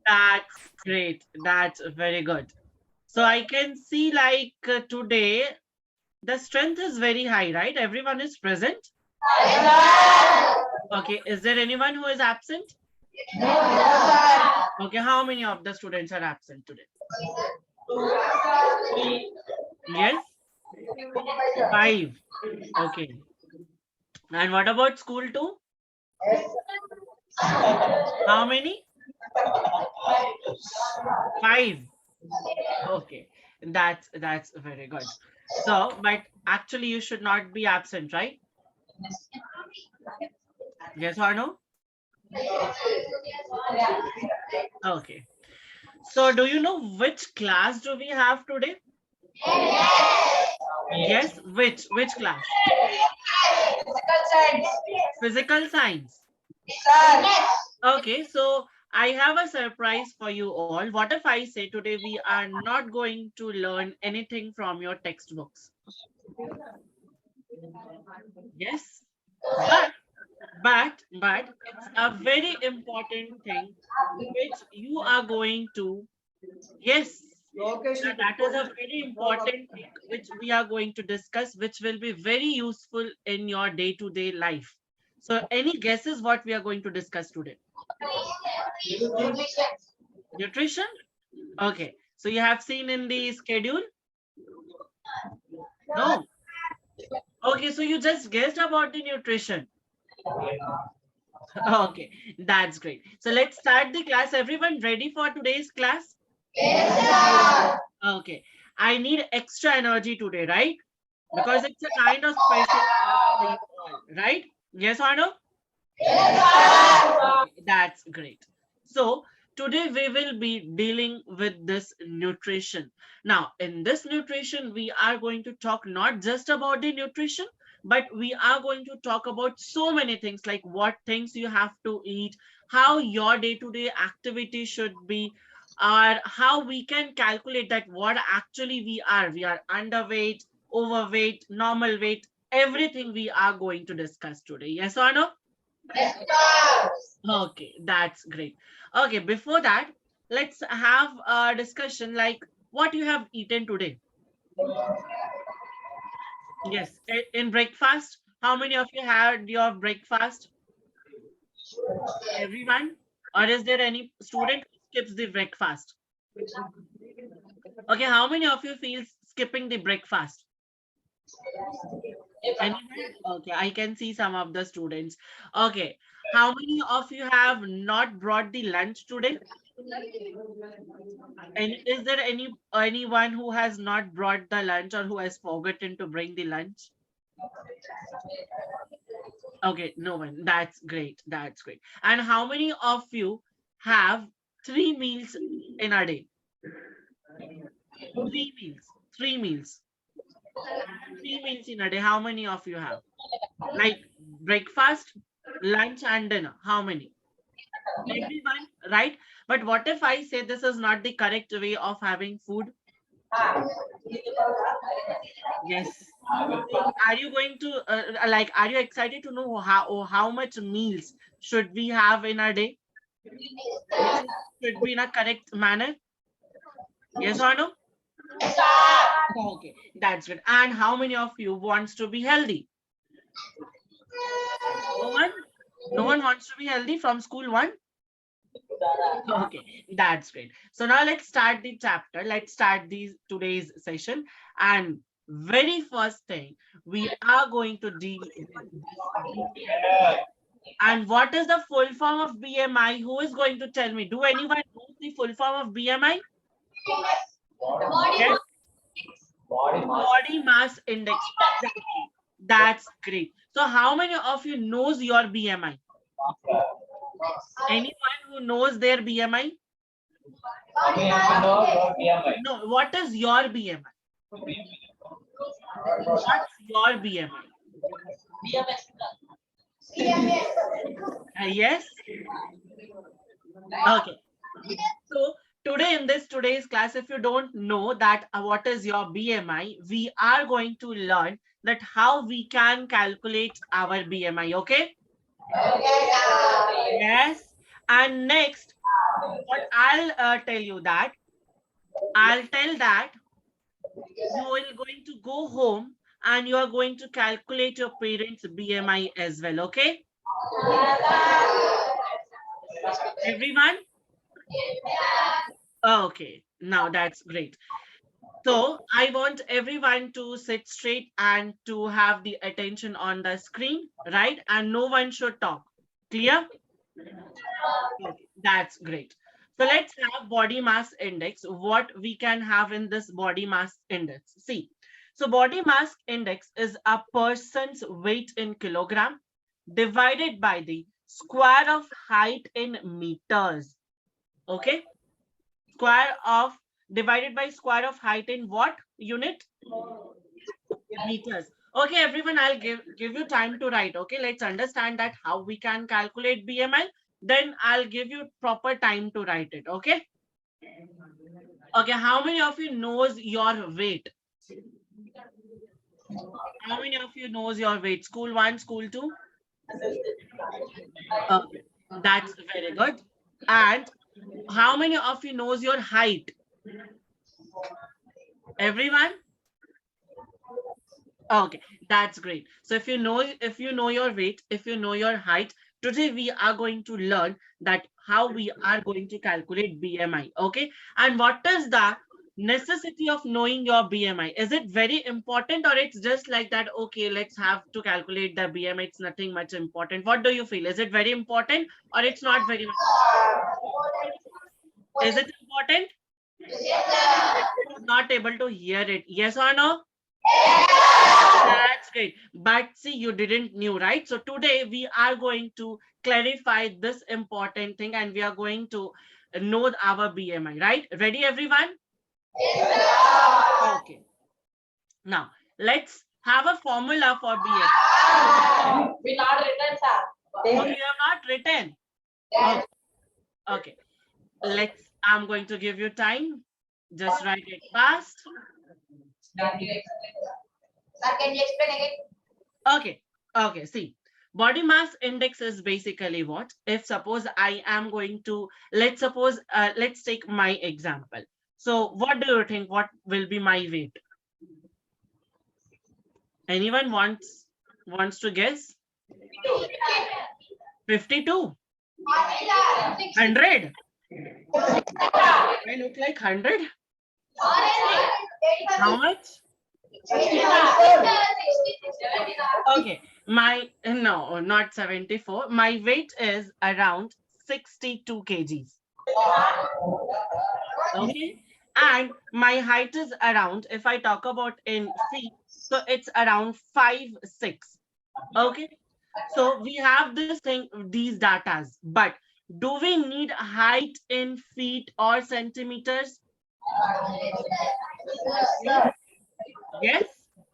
That's great. That's very good. So I can see like today the strength is very high, right? Everyone is present. Okay. Is there anyone who is absent? Okay. How many of the students are absent today? Yes. 5. Okay. And what about school too? How many? 5. Okay. That's very good. So, but actually you should not be absent, right? Yes or no? Okay. So do you know which class do we have today? Yes, which class? Physical science. Okay, so I have a surprise for you all. What if I say today we are not going to learn anything from your textbooks? Yes, but but it's a very important thing which you are going to. Yes, that is a very important thing which we are going to discuss, which will be very useful in your day-to-day life. So, any guesses what we are going to discuss today? Nutrition? Okay. So, you have seen in the schedule? No. Okay. So, you just guessed about the nutrition. Okay. That's great. So, let's start the class. Everyone ready for today's class? Okay. I need extra energy today, right? Because it's a kind of special class for you all, right? Yes or no? Okay, that's great. So today we will be dealing with this nutrition. Now, in this nutrition, we are going to talk not just about the nutrition, but we are going to talk about so many things like what things you have to eat, how your day-to-day activity should be, or how we can calculate that what actually we are. We are underweight, overweight, normal weight, everything we are going to discuss today. Yes or no? Okay, that's great. Okay, before that, let's have a discussion like what you have eaten today. Yes, in breakfast, how many of you had your breakfast? Everyone? Or is there any student who skips the breakfast? Okay, how many of you feel skipping the breakfast? Anyone? Okay, I can see some of the students. Okay, how many of you have not brought the lunch today? And is there anyone who has not brought the lunch or who has forgotten to bring the lunch? Okay, no one. That's great. That's great. And how many of you have 3 meals in a day? 3 meals. 3 meals. 3 meals in a day. How many of you have? Like breakfast, lunch, and dinner. How many? Everyone, right? But what if I say this is not the correct way of having food? Yes. So are you going to like? Are you excited to know how much meals should we have in a day, which should be in a correct manner? Yes or no? Okay, that's good. And how many of you wants to be healthy? No one. No one wants to be healthy from school one. Okay, that's great. So now let's start the chapter. Let's start the today's session. And very first thing, we are going to deal with this BMI. And what is the full form of BMI? Who is going to tell me? Do anyone know the full form of BMI? Yes, body mass index. Exactly. That's great. So how many of you knows your BMI? Anyone who knows their BMI? No, what is your BMI? What's your BMI? Yes? Okay. So today in this today's class, if you don't know that what is your BMI, we are going to learn that how we can calculate our BMI. Okay? Yes. And next, what I'll tell you that. I'll tell that you are going to go home and you are going to calculate your parents' BMI as well. Okay, everyone? Okay, now that's great. So I want everyone to sit straight and to have the attention on the screen, right? And no one should talk. Clear? Okay, that's great. So let's have body mass index. What we can have in this body mass index. See, so body mass index is a person's weight in kilogram divided by the square of height in meters. Okay, square of divided by square of height in what unit? Meters. Okay, everyone, I'll give you time to write. Okay, let's understand that how we can calculate BMI. Then I'll give you proper time to write it. Okay. Okay. How many of you knows your weight? How many of you knows your weight? School 1, school 2. Okay, that's very good. And how many of you knows your height? Everyone? Okay, that's great. So if you know your weight, if you know your height, today we are going to learn that how we are going to calculate BMI. Okay, and what is the necessity of knowing your BMI? Is it very important or it's just like that? Okay, let's have to calculate the BMI. It's nothing much important. What do you feel? Is it very important or it's not very much? Is it important? Not able to hear it. Yes or no? That's great. But see, you didn't knew, right? So today we are going to clarify this important thing and we are going to know our BMI, right? Ready, everyone? Okay. Now, let's have a formula for BMI. We not written, sir. Oh, you have not written? Okay. Okay. I'm going to give you time. Just write it fast. Can you explain again? Okay. Okay. See, body mass index is basically what? If suppose I am going to, let's suppose, let's take my example. So what do you think? What will be my weight? Anyone wants to guess? 52? 100? I look like 100? How much? Okay, no, not 74. My weight is around 62 kgs. Okay, and my height is around, if I talk about in feet, so it's around 5'6". Okay, so we have these datas, but do we need height in feet or centimeters? Yes.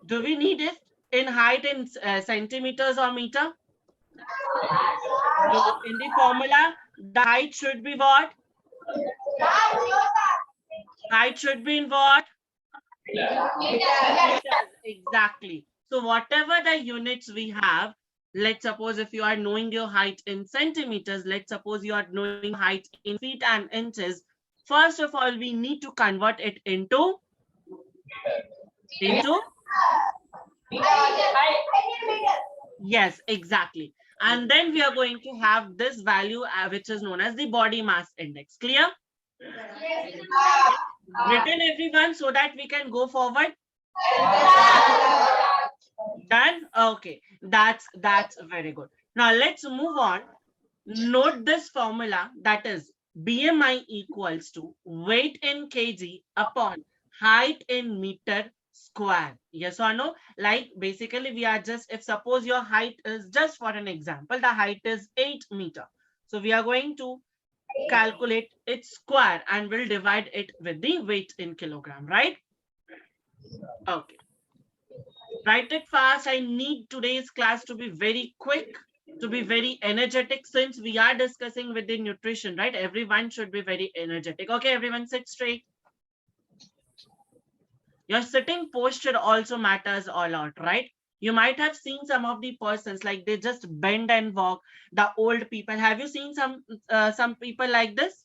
Do we need it in height in centimeters or meter? So in the formula, the height should be what? Height should be in what? Meters. Exactly. So whatever the units we have, let's suppose if you are knowing your height in centimeters, let's suppose you are knowing height in feet and inches. First of all, we need to convert it into yes, exactly. And then we are going to have this value which is known as the body mass index. Clear? Written, everyone, so that we can go forward. Done? Okay, that's very good. Now let's move on. Note this formula, that is BMI equals to weight in kg upon height in meter square. Yes or no? Like basically we are just, if suppose your height is, just for an example, the height is 8 meter. So we are going to calculate its square and we'll divide it with the weight in kilogram, right? Okay. Write it fast. I need today's class to be very quick, to be very energetic, since we are discussing with the nutrition, right? Everyone should be very energetic. Okay, everyone sit straight. Your sitting posture also matters a lot, right? You might have seen some of the persons like they just bend and walk. The old people. Have you seen some people like this?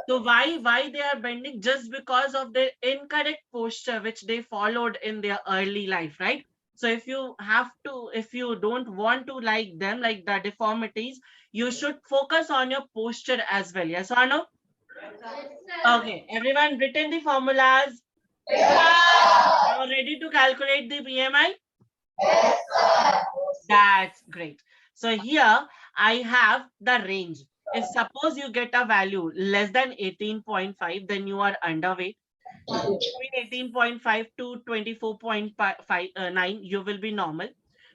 So why they are bending? Just because of their incorrect posture which they followed in their early life, right? So if you don't want to like them, like the deformities, you should focus on your posture as well. Yes or no? Okay, everyone written the formulas. Now ready to calculate the BMI? That's great. So here I have the range. If suppose you get a value less than 18.5, then you are underweight. Between 18.5 to 24.9, you will be normal.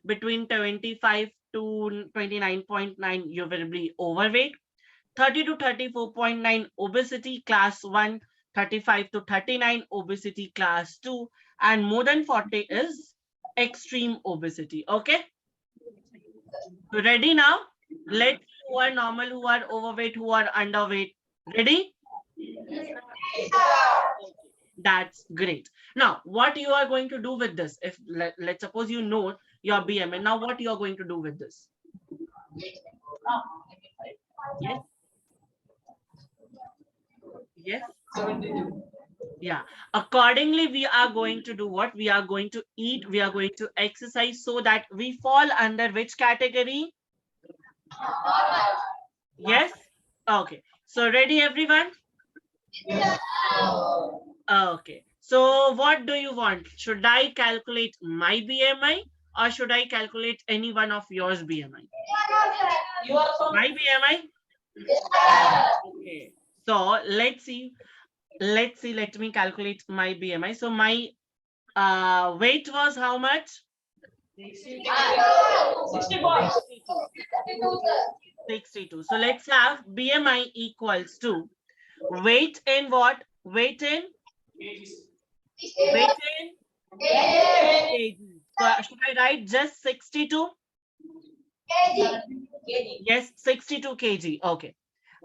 Between 25 to 29.9, you will be overweight. 30 to 34.9, obesity class 1. 35 to 39, obesity class 2. And more than 40 is extreme obesity. Okay. So ready now? Let's see who are normal, who are overweight, who are underweight. Ready? That's great. Now, what you are going to do with this? If let's suppose you know your BMI. Now, what you are going to do with this? Yes. Yes. Yeah. Accordingly, we are going to do what? We are going to eat. We are going to exercise so that we fall under which category? Yes. Okay. So ready, everyone? Okay. So what do you want? Should I calculate my BMI or should I calculate any one of yours BMI? My BMI? Okay. So let's see. Let me calculate my BMI. So my weight was how much? 62. So let's have BMI equals to weight in what? Weight in kg. So should I write just 62? Yes, 62 kg. Okay.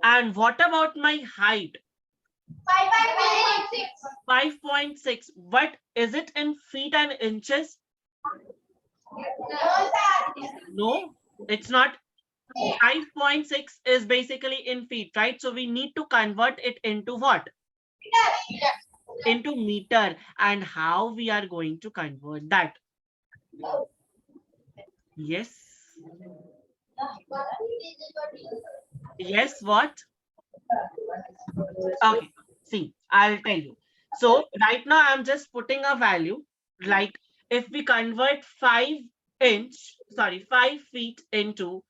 And what about my height? 5.6. What is it in feet and inches? No, it's not. 5.6 is basically in feet, right? So we need to convert it into what? Into meter. And how we are going to convert that? Yes. Yes, what? Okay. See, I'll tell you. So right now I'm just putting a value, like if we convert 5 feet into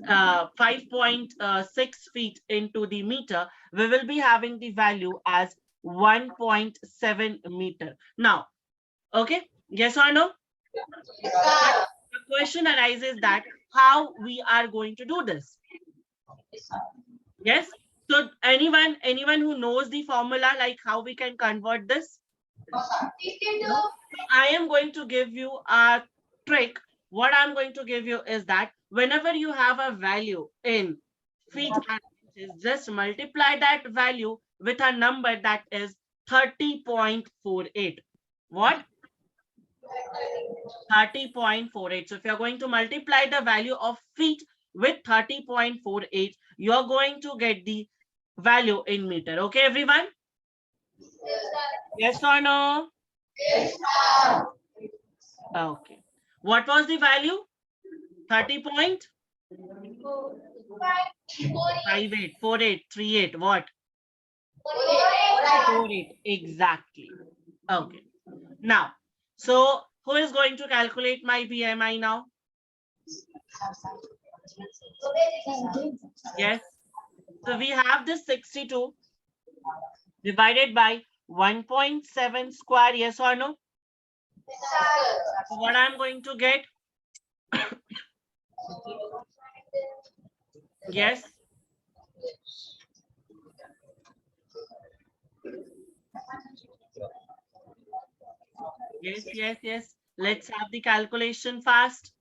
5.6 feet into the meter, we will be having the value as 1.7 meter. Now, okay, yes or no? The question arises that how we are going to do this. Yes. So anyone who knows the formula, like how we can convert this? No? So I am going to give you a trick. What I'm going to give you is that whenever you have a value in feet and inches, just multiply that value with a number that is 30.48. What? 30.48. So if you're going to multiply the value of feet with 30.48, you're going to get the value in meter. Okay, everyone? Yes or no? Okay. What was the value? 30.58, 4838. What? 48. Exactly. Okay. Now, so who is going to calculate my BMI now? Yes. So we have this 62 divided by 1.7 square. Yes or no? So what I'm going to get? Yes. Yes. Let's have the calculation fast.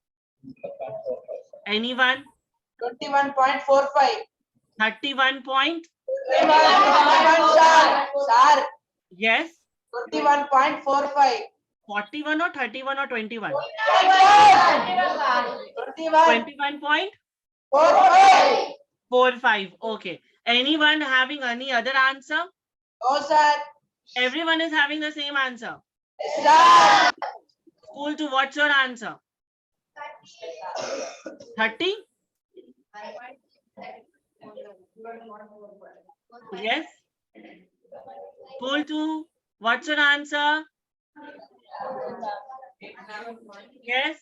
Anyone? 21.45. 31 point? Sir, Yes. 21.45. 41 or 31 or 21? 21. 21.45. 45. Okay. Anyone having any other answer? No, sir. Everyone is having the same answer. Sir. School 2, what's your answer? 30? Yes. School 2, what's your answer? Yes.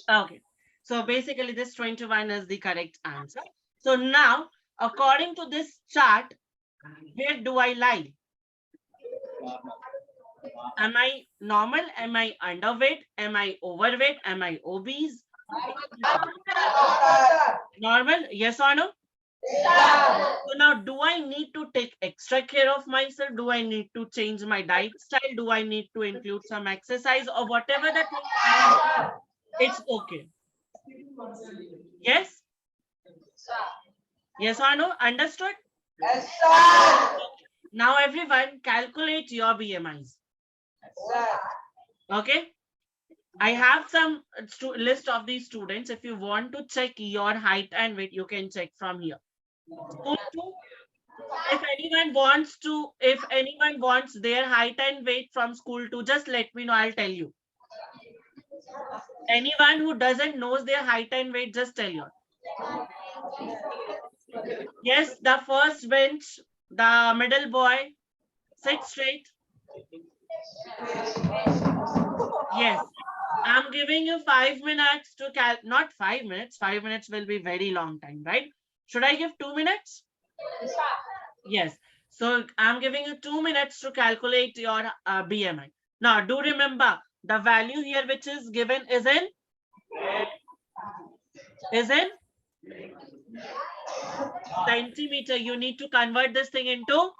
Okay. So basically this 21 is the correct answer. So now, according to this chart, where do I lie? Am I normal? Am I underweight? Am I overweight? Am I obese? Normal? Yes or no? So now, do I need to take extra care of myself? Do I need to change my diet style? Do I need to include some exercise or whatever that it's okay? Yes? Yes or no? Understood? Yes, sir. Now everyone calculate your BMIs. Sir. Okay? I have some list of these students. If you want to check your height and weight, you can check from here. School 2, if anyone wants their height and weight from school 2, just let me know, I'll tell you. Anyone who doesn't knows their height and weight, just tell you. Yes, the first bench, the middle boy, sit straight. Yes, I'm giving you 5 minutes to not 5 minutes. 5 minutes will be very long time, right? Should I give 2 minutes? Yes. So I'm giving you 2 minutes to calculate your BMI. Now, do remember the value here which is given is in centimeter. You need to convert this thing into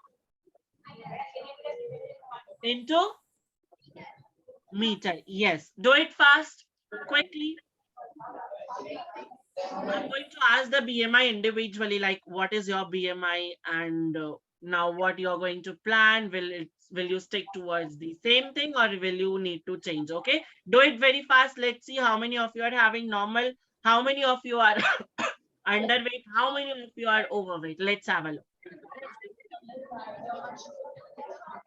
meter. Yes. Do it fast, quickly. I'm going to ask the BMI individually, like what is your BMI and now what you're going to plan. Will you stick towards the same thing or will you need to change? Okay, do it very fast. Let's see how many of you are having normal, how many of you are underweight, how many of you are overweight. Let's have a look.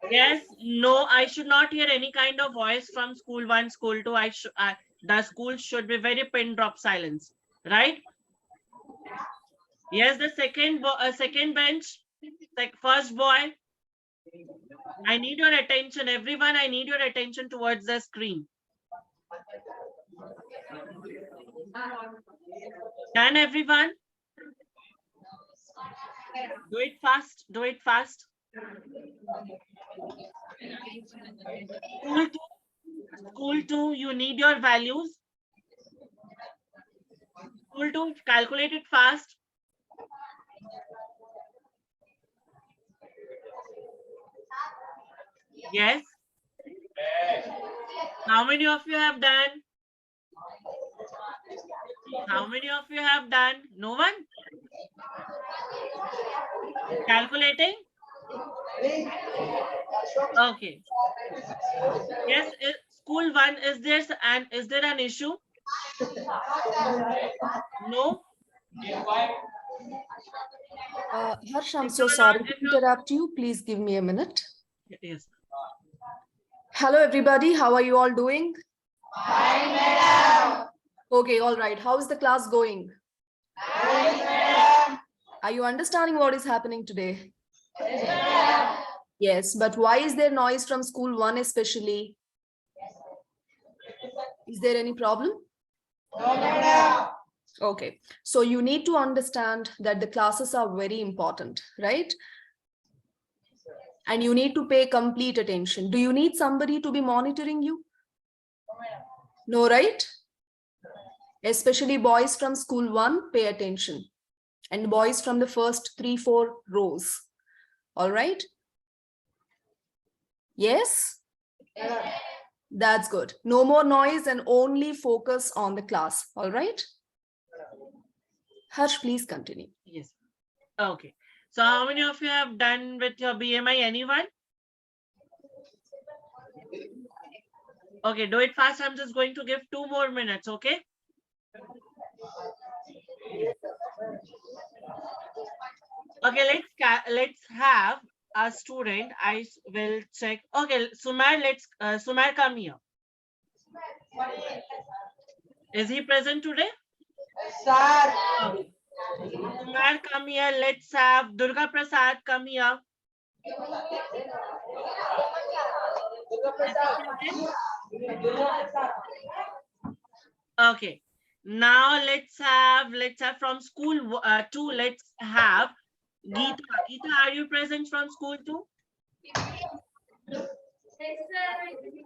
Yes, no, I should not hear any kind of voice from school 1, school 2. The school should be very pin drop silence, right? Yes, the second bench, like first boy. I need your attention, everyone. I need your attention towards the screen. Done, everyone? Do it fast. Do it fast. School 2, you need your values. School 2, calculate it fast. Yes. How many of you have done? How many of you have done? No one? Calculating? Okay. Yes, school 1, is there an issue? No? Harsh, I'm so sorry to interrupt you. Please give me a minute. Yes. Hello, everybody. How are you all doing? Fine, madam. Okay, all right. How is the class going? Fine, madam. Are you understanding what is happening today? Yes, madam. Yes, but why is there noise from school 1 especially? Is there any problem? No, madam. Okay, so you need to understand that the classes are very important, right? And you need to pay complete attention. Do you need somebody to be monitoring you? No, right? Especially boys from school 1, pay attention. And boys from the first 3-4 rows. All right? Yes? That's good. No more noise and only focus on the class. All right? Harsh, please continue. Yes. Okay. So how many of you have done with your BMI? Anyone? Okay, do it fast. I'm just going to give 2 more minutes, okay? Okay, let's have a student. Will check. Okay, Sumar, Sumar come here. Is he present today? Sir. Okay. Sumar come here. Let's have Durga Prasad come here. Is he present? Okay. Now let's have from school 2. Let's have Geeta. Geeta, are you present from school 2?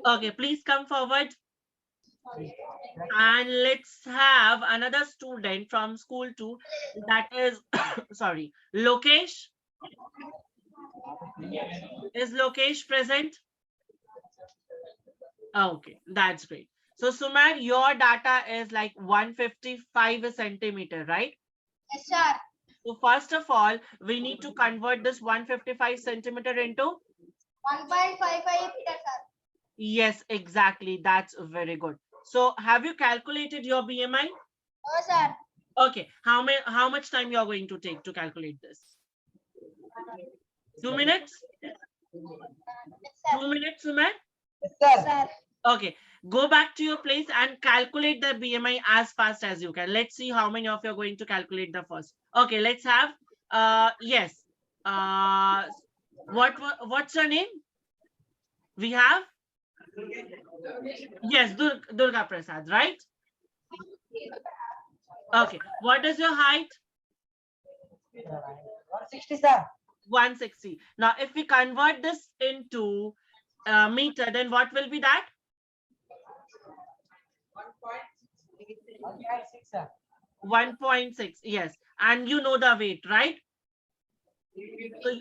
Okay, please come forward. And let's have another student from school 2. That is, sorry, Lokesh. Is Lokesh present? Okay, that's great. So Sumar, your data is like 155 centimeter, right? Yes, sir. So first of all, we need to convert this 155 centimeter into. 1.55 meter, sir. Yes, exactly. That's very good. So have you calculated your BMI? Oh, sir. Okay. How much time you are going to take to calculate this? 2 minutes? Yes, 2 minutes, Sumar? sir. Sir. Okay. Go back to your place and calculate the BMI as fast as you can. Let's see how many of you are going to calculate the first. Okay, let's have yes. What's your name? We have yes, Durga Prasad, right? Okay. What is your height? 160, sir. 160. Now, if we convert this into meter, then what will be that? 1.6, sir. 1.6. Yes. And you know the weight, right? So,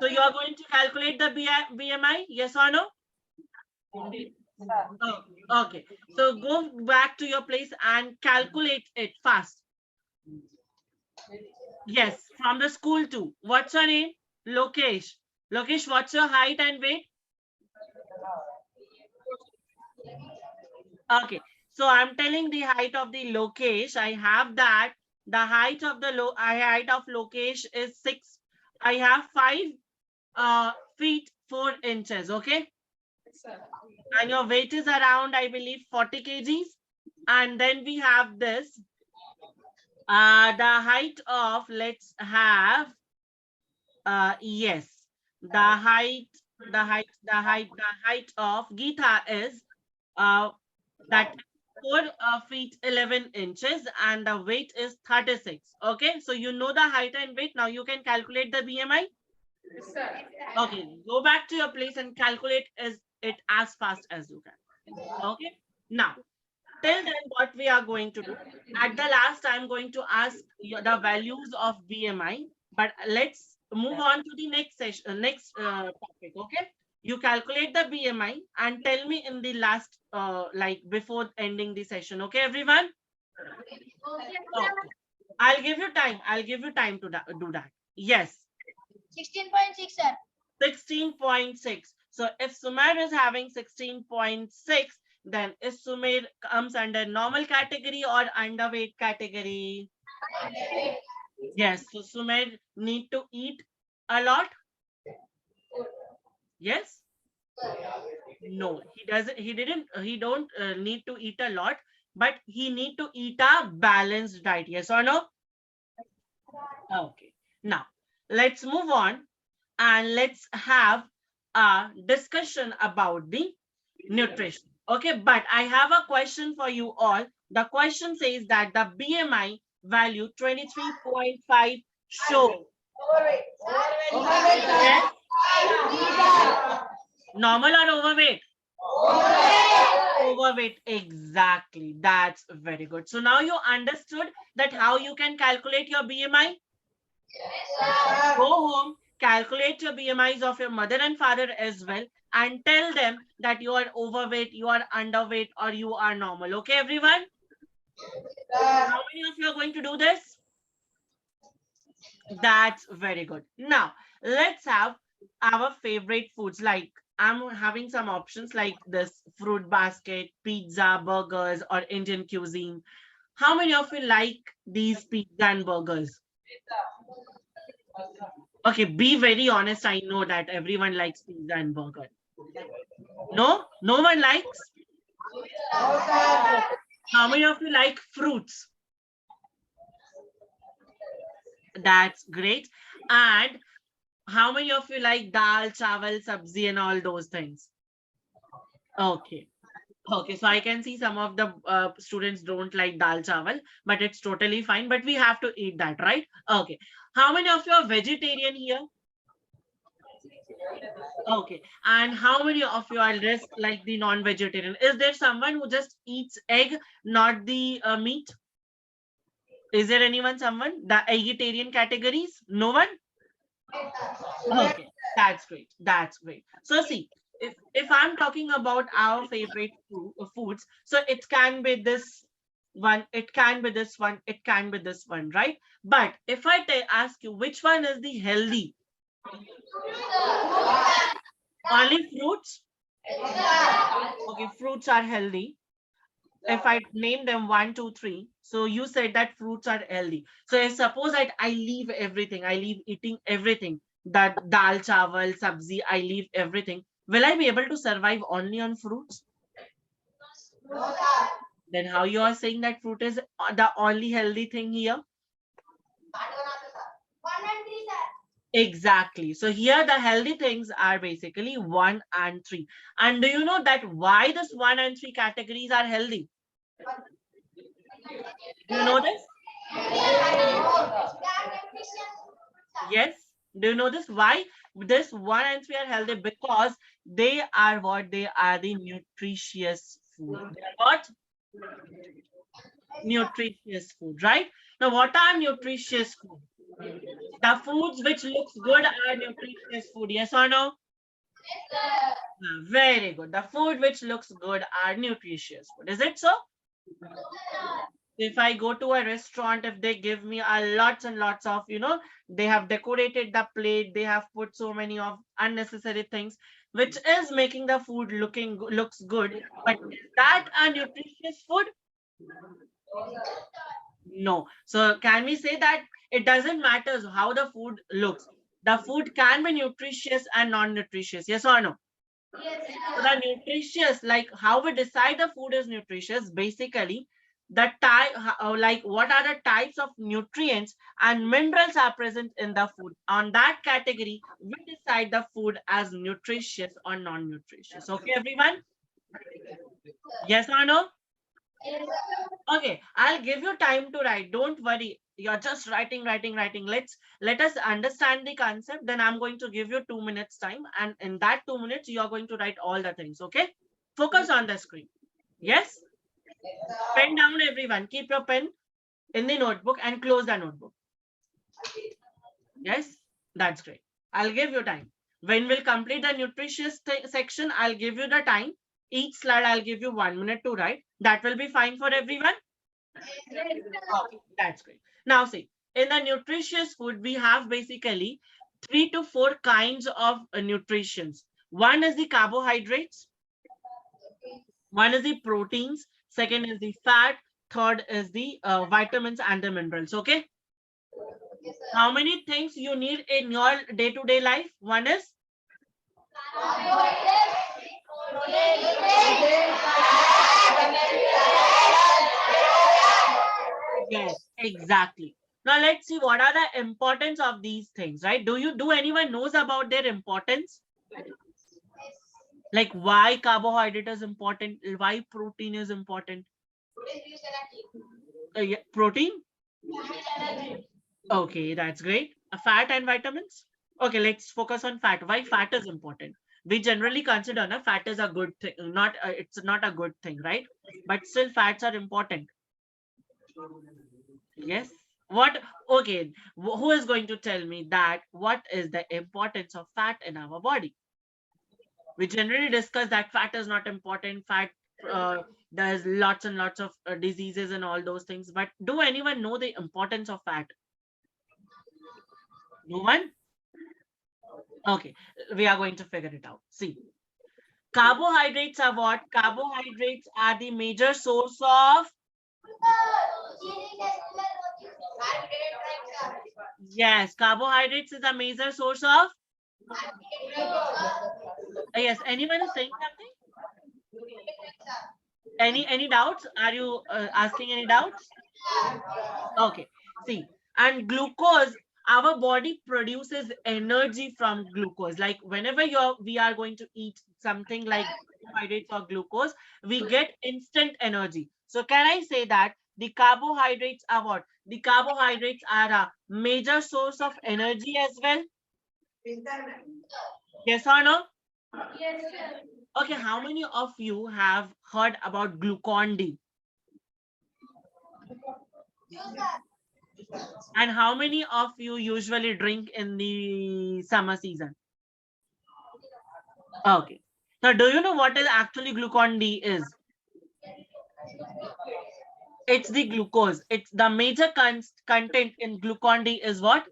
so you are going to calculate the BMI? Yes or no? Sir. Oh, okay. So go back to your place and calculate it fast. Yes, from the school too. What's your name? Lokesh. Lokesh, what's your height and weight? Okay. So I'm telling the height of the Lokesh. I have that. The height of the height of Lokesh is 6. I have 5 feet 4 inches. Okay. And your weight is around, I believe, 40 kgs. And then we have this. The height of, let's have, yes, the height of Geeta is that 4 feet 11 inches and the weight is 36. Okay, so you know the height and weight. Now you can calculate the BMI. Yes, sir. Okay, go back to your place and calculate it as fast as you can. Okay, now till then what we are going to do, at the last I'm going to ask the values of BMI, but let's move on to the next session, next topic. Okay, you calculate the BMI and tell me in the last like before ending the session. Okay, everyone. Okay. I'll give you time to do that. Yes. 16.6, sir. 16.6. So if Sumer is having 16.6, then is Sumer comes under normal category or underweight category? Yes. So Sumer need to eat a lot? Yes? No, he doesn't. He didn't. He don't need to eat a lot, but he need to eat a balanced diet. Yes or no? Okay. Now let's move on and let's have a discussion about the nutrition. Okay, but I have a question for you all. The question says that the BMI value 23.5 show. Overweight. Yes, normal or overweight? Overweight, exactly. That's very good. So now you understood that how you can calculate your BMI. Go home, calculate your BMIs of your mother and father as well, and tell them that you are overweight, you are underweight, or you are normal. Okay, everyone? How many of you are going to do this? That's very good. Now, let's have our favorite foods. Like, I'm having some options like this fruit basket, pizza, burgers, or Indian cuisine. How many of you like these pizza and burgers? Okay, be very honest. I know that everyone likes pizza and burger. No? No one likes? How many of you like fruits? That's great. And how many of you like dal, chawal, sabzi, and all those things? Okay. Okay, so I can see some of the students don't like dal chawal, but it's totally fine. But we have to eat that, right? Okay. How many of you are vegetarian here? Okay. And how many of you are rest like the non-vegetarian? Is there someone who just eats egg, not the meat? Is there anyone, someone? The vegetarian categories? No one? Okay, that's great. That's great. So see, if I'm talking about our favorite foods, so it can be this one, it can be this one, it can be this one, right? But if I ask you which one is the healthy, only fruits. Okay, fruits are healthy. If I name them one, two, three, so you said that fruits are healthy. So if suppose I leave everything, I leave eating everything, that dal, chawal, sabzi, I leave everything. Will I be able to survive only on fruits? Then how you are saying that fruit is the only healthy thing here? Exactly. So here the healthy things are basically one and three. And do you know that why this one and three categories are healthy? Do you know this? Yes. Do you know this? Why this one and three are healthy? Because they are what? They are the nutritious food. They are what? Nutritious food, right? Now, what are nutritious food? The foods which looks good are nutritious food. Yes or no? Very good. The food which looks good are nutritious food. Is it so? If I go to a restaurant, if they give me a lots and lots of, they have decorated the plate, they have put so many of unnecessary things, which is making the food looks good. But is that a nutritious food? No. So can we say that it doesn't matter how the food looks? The food can be nutritious and non-nutritious. Yes or no? So the nutritious, like how we decide the food is nutritious, basically the type, like what are the types of nutrients and minerals are present in the food. On that category, we decide the food as nutritious or non-nutritious. Okay, everyone? Yes or no? Okay, I'll give you time to write. Don't worry. You're just writing, writing, writing. Let us understand the concept. Then I'm going to give you 2 minutes time. And in that 2 minutes, you're going to write all the things. Okay? Focus on the screen. Yes? Pen down, everyone. Keep your pen in the notebook and close the notebook. Yes? That's great. I'll give you time. When we'll complete the nutritious section, I'll give you the time. Each slide, I'll give you 1 minute to write. That will be fine for everyone. Okay, that's great. Now see, in the nutritious food, we have basically 3 to 4 kinds of nutritions. One is the carbohydrates, one is the proteins, second is the fat, third is the vitamins and the minerals. Okay. How many things you need in your day-to-day life? One is yes, exactly. Now let's see what are the importance of these things, right? Do anyone knows about their importance? Like why carbohydrate is important, why protein is important? Yeah, protein. Okay, that's great. Fat and vitamins. Okay, let's focus on fat. Why fat is important? We generally consider na fat is a good thing, not it's not a good thing, right? But still, fats are important. Yes. What? Okay. Who is going to tell me that? What is the importance of fat in our body? We generally discuss that fat is not important. Fat, there's lots and lots of diseases and all those things. But do anyone know the importance of fat? No one? Okay, we are going to figure it out. See, carbohydrates are what? Carbohydrates are the major source of Yes, carbohydrates is a major source of. Yes, anyone is saying something? Any doubts? Are you asking any doubts? Okay. See, and glucose, our body produces energy from glucose. Like whenever we are going to eat something like carbohydrates or glucose, we get instant energy. So can I say that the carbohydrates are what? The carbohydrates are a major source of energy as well? Yes or no? Yes, sir. Okay, how many of you have heard about Glucon D? And how many of you usually drink in the summer season? Okay. So do you know what is actually Glucon D is? It's the glucose. It's the major content in Glucon D is what?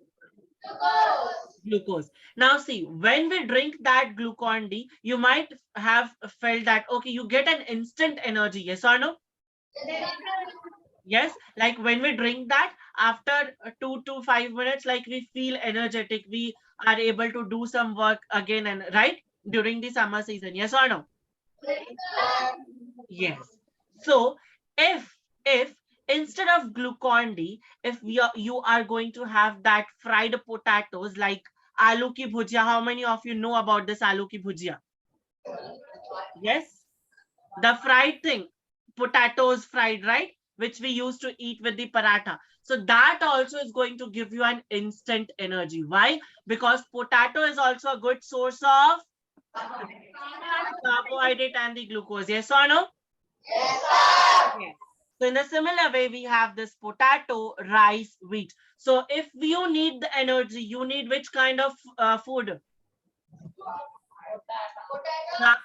Glucose. Now see, when we drink that Glucon D, you might have felt that, okay, you get an instant energy. Yes or no? Yes, like when we drink that, after 2 to 5 minutes, like we feel energetic, we are able to do some work again and right during the summer season. Yes or no? Yes. So if instead of Glucon D, if you are going to have that fried potatoes like aloo ki bhujia, how many of you know about this aloo ki bhujia? Yes, the fried thing, potatoes fried, right? Which we used to eat with the paratha. So that also is going to give you an instant energy. Why? Because potato is also a good source of carbohydrate and the glucose. Yes or no? Yes. So in a similar way, we have this potato, rice, wheat. So if you need the energy, you need which kind of food? Ca-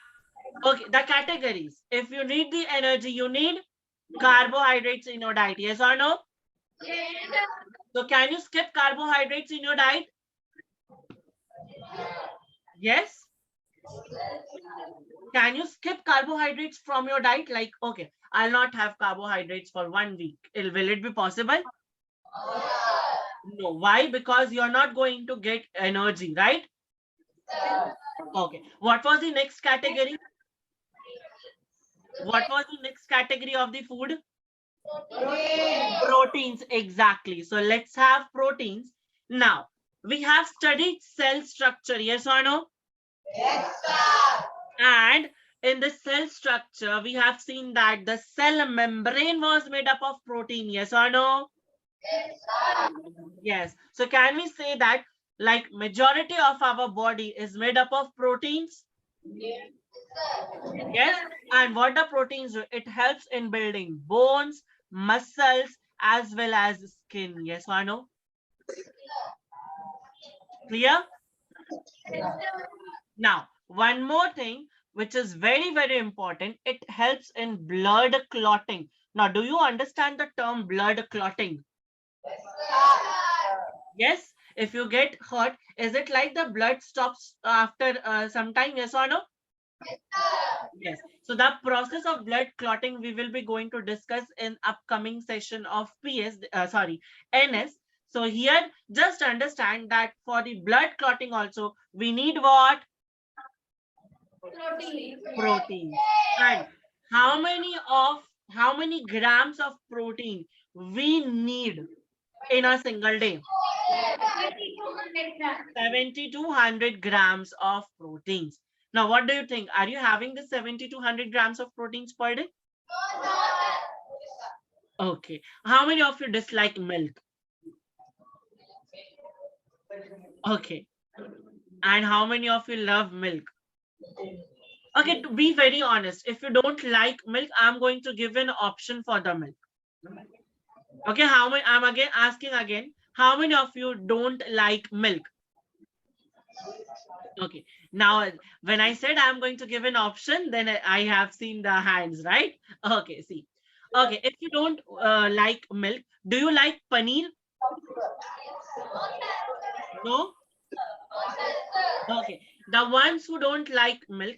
Okay, the categories. If you need the energy, you need carbohydrates in your diet. Yes or no? So can you skip carbohydrates in your diet? Yes. Can you skip carbohydrates from your diet? Like, okay, I'll not have carbohydrates for 1 week. Will it be possible? No. Why? Because you're not going to get energy, right? Okay. What was the next category? What was the next category of the food? Proteins, exactly. So let's have proteins. Now, we have studied cell structure, yes or no? And in the cell structure, we have seen that the cell membrane was made up of protein, yes or no? Yes. So can we say that like majority of our body is made up of proteins? Yes. And what the proteins do? It helps in building bones, muscles, as well as skin. Yes or no? Clear? Now, one more thing, which is very, very important, it helps in blood clotting. Now, do you understand the term blood clotting? Yes. If you get hurt, is it like the blood stops after some time? Yes or no? Yes. So the process of blood clotting we will be going to discuss in upcoming session of NS. So here just understand that for the blood clotting also we need what? Proteins. And how many grams of protein we need in a single day? 70 to 100 grams of proteins. Now, what do you think? Are you having the 70 to 100 grams of proteins per day? Okay. How many of you dislike milk? Okay. And how many of you love milk? Okay, to be very honest, if you don't like milk, I'm going to give an option for the milk. Okay, how many? I'm again asking again. How many of you don't like milk? Okay. Now, when I said I'm going to give an option, then I have seen the hands, right? Okay, see. Okay, if you don't like milk, do you like paneer? No? Okay. The ones who don't like milk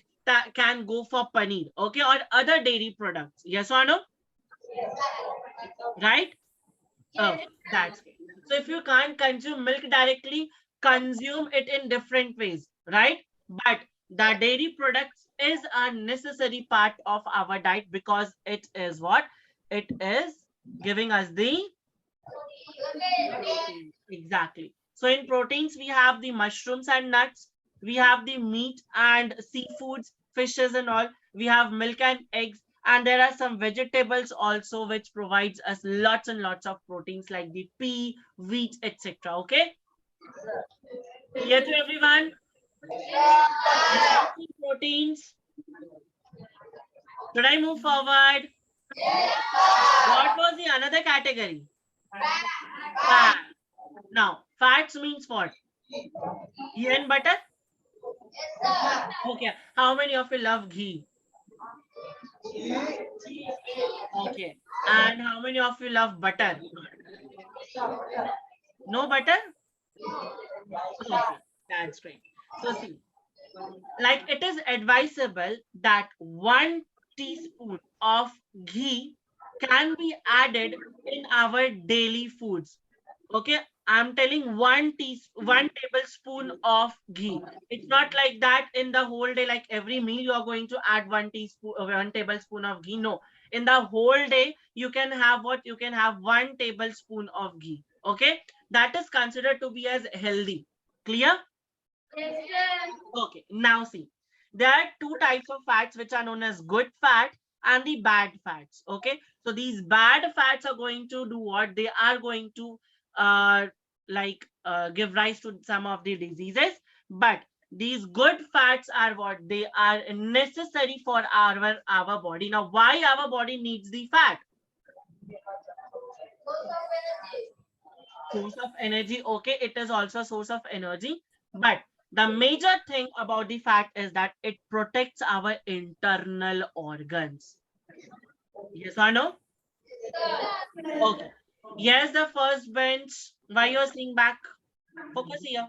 can go for paneer, okay, or other dairy products. Yes or no? right? Yes. Okay, that's great. So if you can't consume milk directly, consume it in different ways, right? But the dairy products is a necessary part of our diet because it is what? It is giving us the protein. Exactly. So in proteins, we have the mushrooms and nuts. We have the meat and seafoods, fishes and all. We have milk and eggs. And there are some vegetables also which provides us lots and lots of proteins like the pea, wheat, etc. Okay? Clear to everyone? Discussing proteins. Should I move forward? What was the another category? Fat. Now, fats means what? Ghee and butter? Okay. How many of you love ghee? Okay. And how many of you love butter? No butter? Okay. That's great. So see, like it is advisable that 1 teaspoon of ghee can be added in our daily foods. Okay, I'm telling 1 tablespoon of ghee. It's not like that in the whole day, like every meal you are going to add 1 teaspoon, 1 tablespoon of ghee. No, in the whole day you can have what? You can have 1 tablespoon of ghee. Okay, that is considered to be as healthy. Clear? Yes, sir. Okay, now see, there are two types of fats which are known as good fat and the bad fats. Okay, so these bad fats are going to do what? They are going to uh give rise to some of the diseases, but these good fats are what? They are necessary for our body. Now, why our body needs the fat? Source of energy. Okay, it is also a source of energy, but the major thing about the fat is that it protects our internal organs. Yes or no? Okay. Yes, the first bench. Why you're seeing back? Focus here,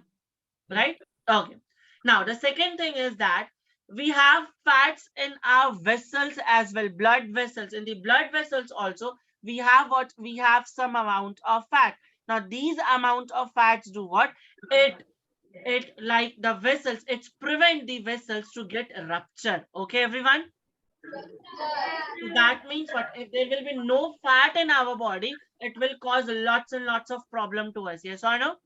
right? Okay. Now the second thing is that we have fats in our vessels as well, blood vessels. In the blood vessels also, we have what? We have some amount of fat. Now these amount of fats do what? It like the vessels, it prevent the vessels to get rupture. Okay, everyone? So that means what? If there will be no fat in our body, it will cause lots and lots of problem to us. Yes or no?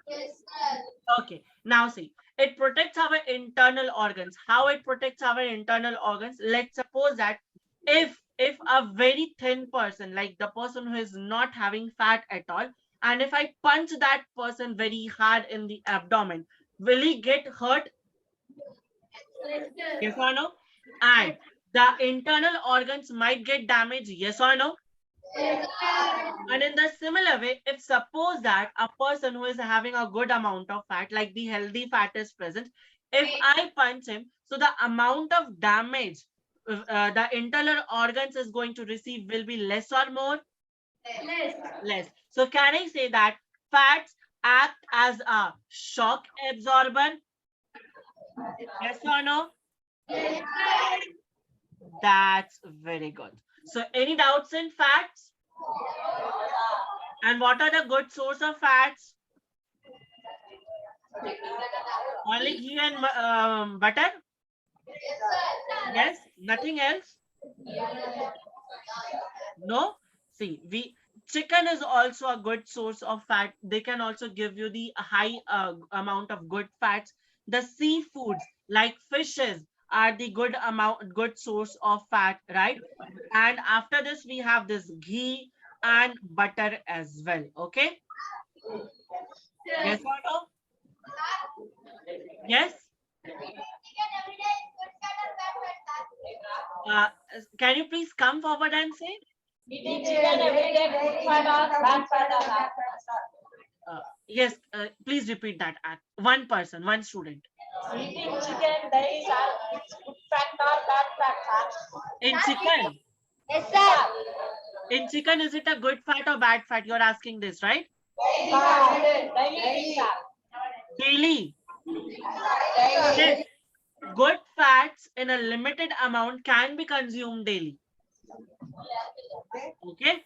Yes, sir. Okay, now see, it protects our internal organs. How it protects our internal organs? Let's suppose that if a very thin person, like the person who is not having fat at all, and if I punch that person very hard in the abdomen, will he get hurt? Yes, sir. Yes or no? And the internal organs might get damaged. Yes or no? Yes, sir. And in the similar way, if suppose that a person who is having a good amount of fat, like the healthy fat is present, if I punch him, so the amount of damage the internal organs is going to receive will be less or more? Yes. Less. So can I say that fats act as a shock absorber? Yes or no? Yes, That's very good. So any doubts in fats? And what are the good source of fats? Only ghee and butter? Yes, nothing else? No? See, we chicken is also a good source of fat. They can also give you the high amount of good fats. The seafoods like fishes are the good source of fat, right? And after this, we have this ghee and butter as well. Okay? Yes or no? Yes? Uh, can you please come forward and say? eating chicken every day, good fat or bad fat or bad fat. Yes, please repeat that. One person, one student. Eating chicken daily, sir, it's good fat or bad fat, sir. In chicken, Yes, sir. in chicken, is it a good fat or bad fat? You're asking this, right? Daily, sir. Daily. Yes. Daily. Good fats in a limited amount can be consumed daily. Okay.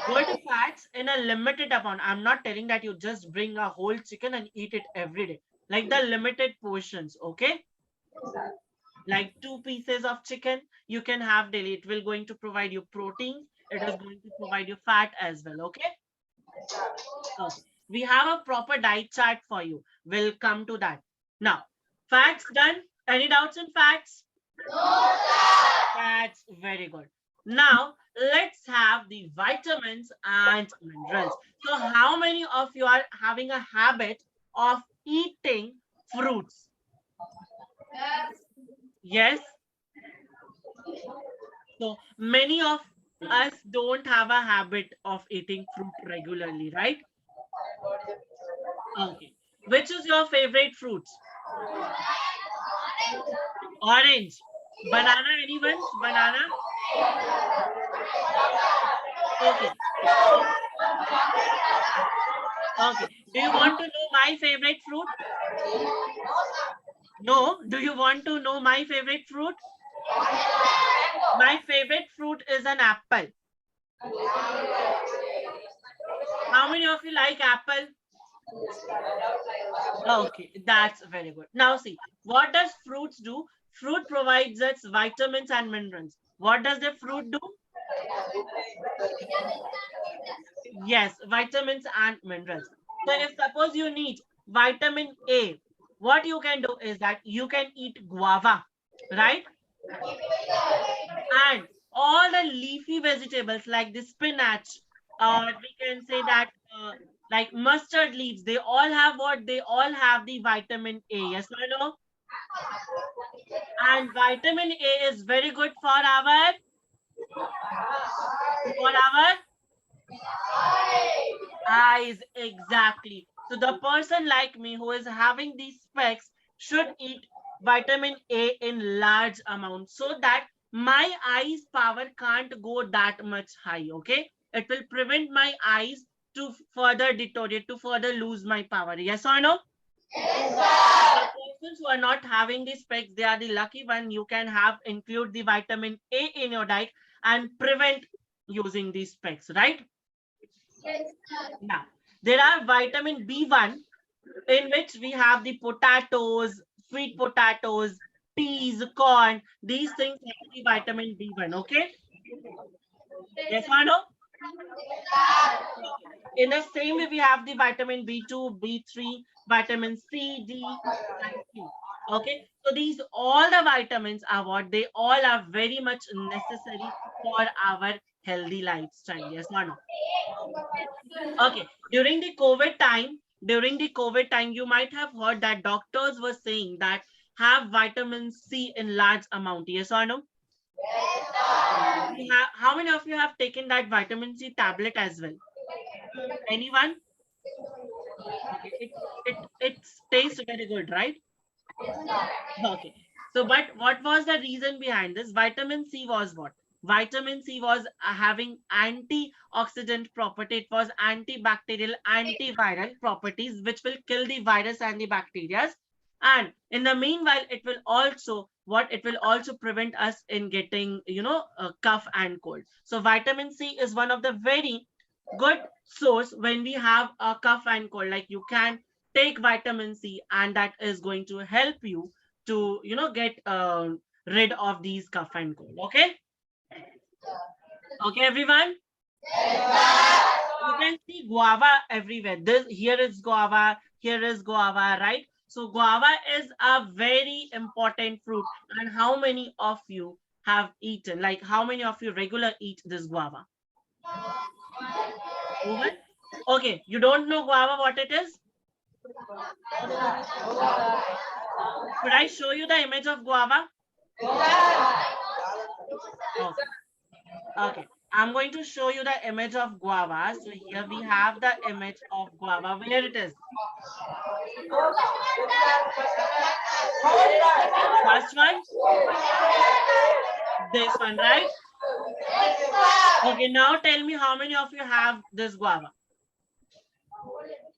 Good fats in a limited amount. I'm not telling that you just bring a whole chicken and eat it every day. Like the limited portions, okay? Like 2 pieces of chicken you can have daily. It will going to provide you protein. It is going to provide you fat as well, okay? Okay. We have a proper diet chart for you. We'll come to that. Now, fats done. Any doubts in fats? That's very good. Now, let's have the vitamins and minerals. So, how many of you are having a habit of eating fruits? Yes. So, many of us don't have a habit of eating fruit regularly, right? Okay. Which is your favorite fruits? Orange. Banana, anyone's? Banana? Okay. Okay. Do you want to know my favorite fruit? No. Do you want to know my favorite fruit? My favorite fruit is an apple. How many of you like apple? Okay, that's very good. Now see, what does fruits do? Fruit provides us vitamins and minerals. What does the fruit do? Yes, vitamins and minerals. So if suppose you need vitamin A, what you can do is that you can eat guava, right? And all the leafy vegetables like the spinach, or we can say that like mustard leaves, they all have what? They all have the vitamin A. Yes or no? And vitamin A is very good for our eyes. Exactly. So the person like me who is having these specs should eat vitamin A in large amounts so that my eyes power can't go that much high. Okay, it will prevent my eyes to further deteriorate, to further lose my power. Yes or no? The persons who are not having these specs, they are the lucky one. You can have include the vitamin A in your diet and prevent using these specs, right? Now, there are vitamin B1 in which we have the potatoes, sweet potatoes, peas, corn. These things have the vitamin B1. Okay. Yes or no? Okay. In the same way, we have the vitamin B2, B3, vitamin C, D, and K. Okay. So these all the vitamins are what? They all are very much necessary for our healthy lifestyle. Yes or no? Okay. During the COVID time, you might have heard that doctors were saying that have vitamin C in large amount. Yes or no? How many of you have taken that vitamin C tablet as well? Anyone? Okay. It tastes very good, right? Okay. So, but what was the reason behind this? Vitamin C was what? Vitamin C was having antioxidant property. It was antibacterial, antiviral properties, which will kill the virus and the bacteria. And in the meanwhile, it will also what? It will also prevent us in getting, a cough and cold. So vitamin C is one of the very good source when we have a cough and cold. Like you can take vitamin C, and that is going to help you to get rid of these cough and cold. Okay, okay, everyone. You can see guava everywhere. This here is guava, here is guava, right? So guava is a very important fruit. And how many of you have eaten? Like how many of you regular eat this guava? No one? Okay, you don't know guava what it is? Should I show you the image of guava? Okay. Okay. I'm going to show you the image of guava. So here we have the image of guava. Where it is? First one? This one, right? Okay, now tell me how many of you have this guava?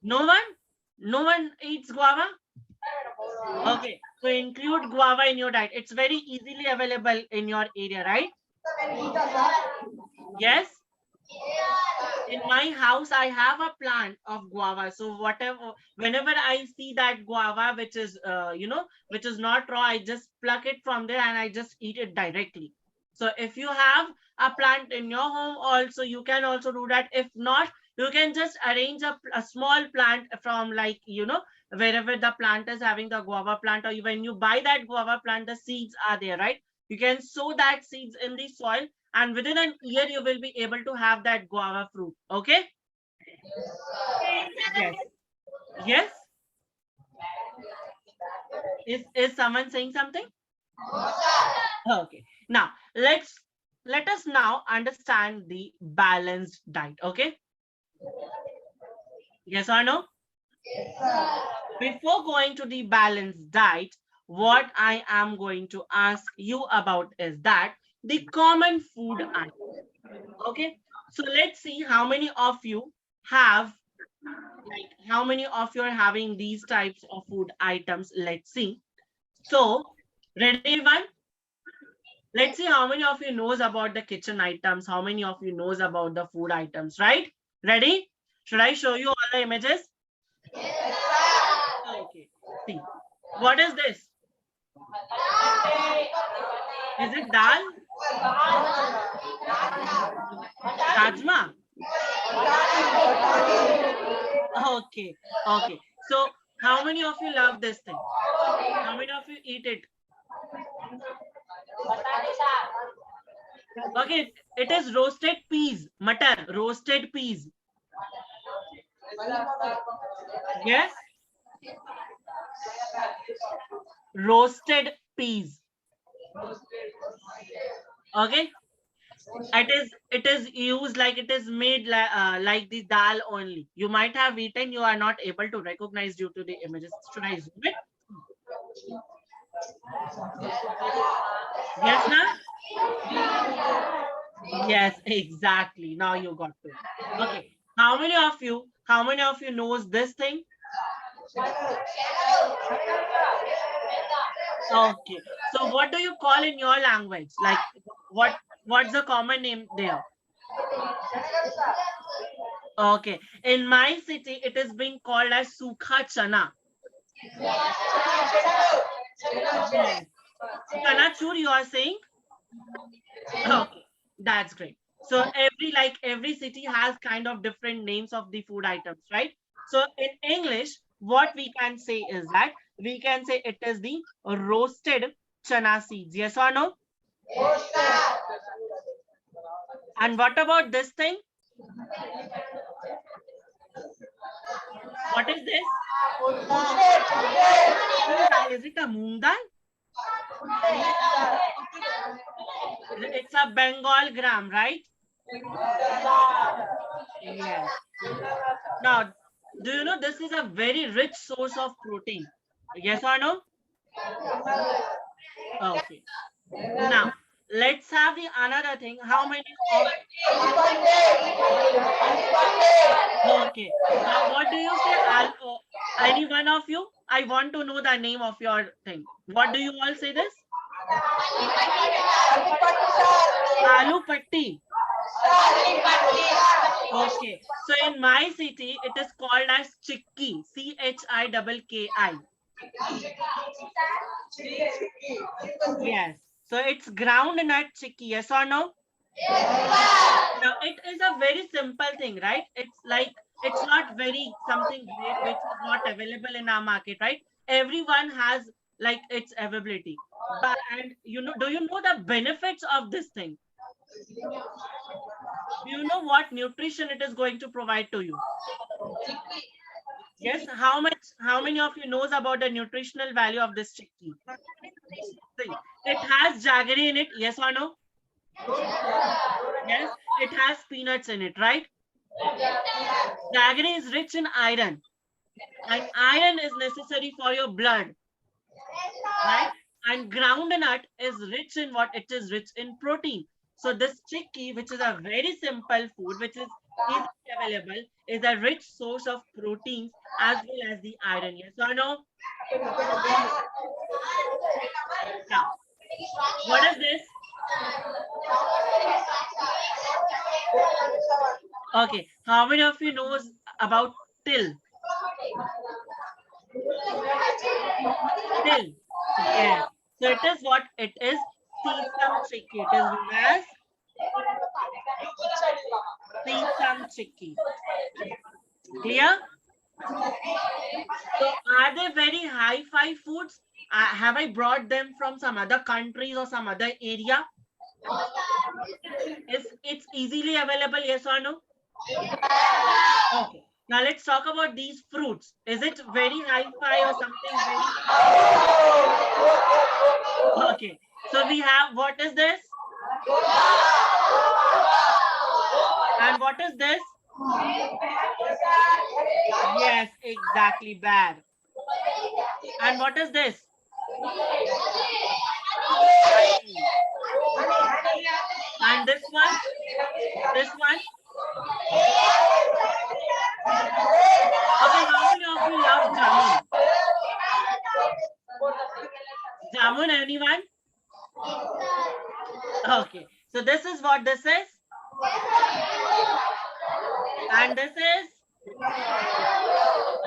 No one? No one eats guava? Okay, so include guava in your diet. It's very easily available in your area, right? Yes? in my house I have a plant of guava, so whenever I see that guava which is which is not raw, I just pluck it from there and I just eat it directly. So if you have a plant in your home also, you can also do that. If not, you can just arrange a small plant from, like, wherever the plant is having the guava plant, or when you buy that guava plant, the seeds are there, right? You can sow that seeds in the soil, and within an year you will be able to have that guava fruit. Okay. Yes. Yes. Is someone saying something? Okay. Now let us now understand the balanced diet. Okay. Yes or no? Before going to the balanced diet, what I am going to ask you about is that the common food item. Okay. So let's see how many of you have, like, how many of you are having these types of food items. Let's see. So, ready everyone? Let's see how many of you knows about the kitchen items, how many of you knows about the food items, right? Ready? Should I show you all the images? Okay. See, what is this? Is it dal? Rajma? Okay. Okay. So, how many of you love this thing? How many of you eat it? Okay, it is roasted peas, matar, roasted peas. Yes, roasted peas. Okay, it is used, like, it is made like the dal only. You might have eaten, you are not able to recognize due to the images. Should I zoom it? Yes, na? Yes, exactly. Now you got to. Okay, how many of you knows this thing? Okay. So what do you call in your language? Like, what's the common name there? Okay. In my city, it is being called as sukha chana. Yes. Chanachur, you are saying? Okay. That's great. So every city has kind of different names of the food items, right? So in English, what we can say is that we can say it is the roasted chana seeds. Yes or no? And what about this thing? What is this? Moong dal. Is it a moong dal? It's a Bengal gram, right? Yes. Now, do you know this is a very rich source of protein? Yes or no? Okay. Now, let's have the another thing. How many of Okay. Now, what do you say? Any one of you? I want to know the name of your thing. What do you all say this? Aloo patti. Okay. So in my city, it is called as chikki. Chikki. Yes. So it's ground nut chikki. Yes or no? Now it is a very simple thing, right? It's like, it's not very something great which is not available in our market, right? Everyone has, like, its availability. But and do you know the benefits of this thing? Do you know what nutrition it is going to provide to you? Yes. How many of you knows about the nutritional value of this chickpea? See, it has jaggery in it. Yes or no? Yes. It has peanuts in it, right? Jaggery is rich in iron, and iron is necessary for your blood, right? And groundnut is rich in what? It is rich in protein. So this chickpea, which is a very simple food, which is easily available, is a rich source of proteins as well as the iron. Yes or no? Now, what is this? Okay, how many of you knows about till? Till. Yes. So it is what it is. Sesame chicky. It is known as sesame chicky. Clear? So are they very high-fi foods? Have I brought them from some other countries or some other area? Is it's easily available? Yes or no? Okay. Now let's talk about these fruits. Is it very high-fi or something very? Okay. So we have, what is this? And what is this? Yes, exactly, bad. And what is this? Honey. And this one? This one? Okay, how many of you love jamun? Jamun, anyone? Okay. So this is what this is. And this is